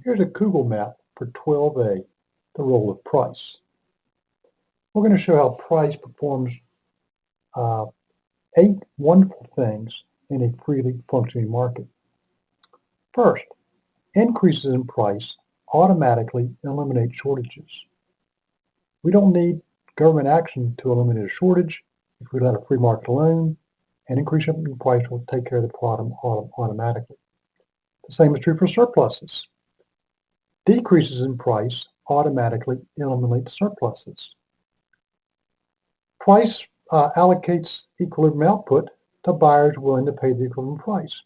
Here's a Google map for 12a, the role of price. We're going to show how price performs 8 wonderful things in a freely functioning market. First, increases in price automatically eliminate shortages. We don't need government action to eliminate a shortage. If we let a free market alone, an increase in price will take care of the problem automatically. The same is true for surpluses. Decreases in price automatically eliminate surpluses. Price allocates equilibrium output to buyers willing to pay the equivalent price.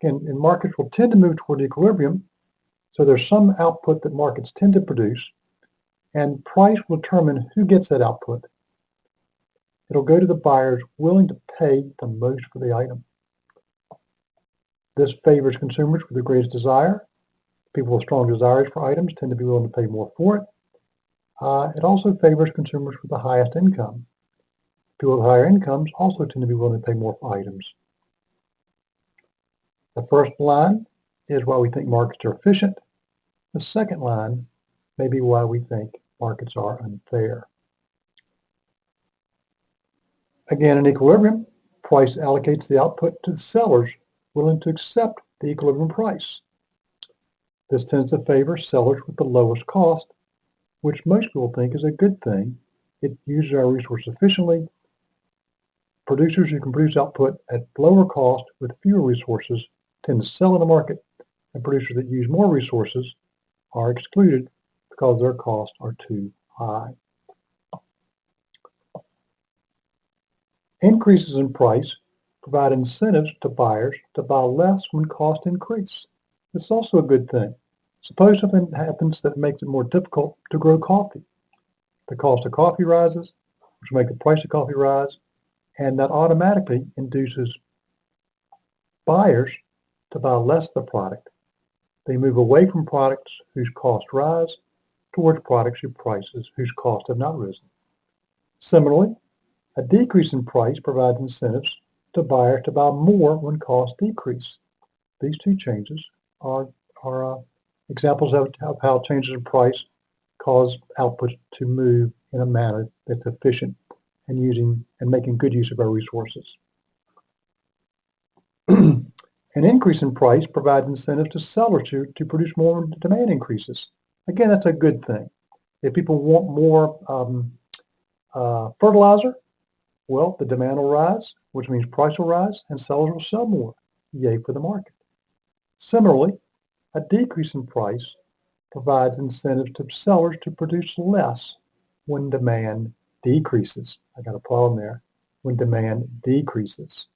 Again, and markets will tend to move toward equilibrium, so there's some output that markets tend to produce, and price will determine who gets that output. It'll go to the buyers willing to pay the most for the item. This favors consumers with the greatest desire. People with strong desires for items tend to be willing to pay more for it. It also favors consumers with the highest income. People with higher incomes also tend to be willing to pay more for items. The first line is why we think markets are efficient. The second line may be why we think markets are unfair. Again, in equilibrium, price allocates the output to the sellers willing to accept the equilibrium price. This tends to favor sellers with the lowest cost, which most people think is a good thing. It uses our resources efficiently. Producers who can produce output at lower cost with fewer resources tend to sell in the market, and producers that use more resources are excluded because their costs are too high. Increases in price provide incentives to buyers to buy less when costs increase. This is also a good thing. Suppose something happens that makes it more difficult to grow coffee. The cost of coffee rises, which will make the price of coffee rise, and that automatically induces buyers to buy less of the product. They move away from products whose costs rise towards products whose costs have not risen. Similarly, a decrease in price provides incentives to buyers to buy more when costs decrease. These two changes are examples of how changes in price cause output to move in a manner that's efficient and making good use of our resources. An increase in price provides incentives to sellers to produce more when demand increases. Again, that's a good thing. If people want more fertilizer, well, the demand will rise, which means price will rise, and sellers will sell more. Yay for the market. Similarly, a decrease in price provides incentives to sellers to produce less when demand decreases. I got a problem there. When demand decreases.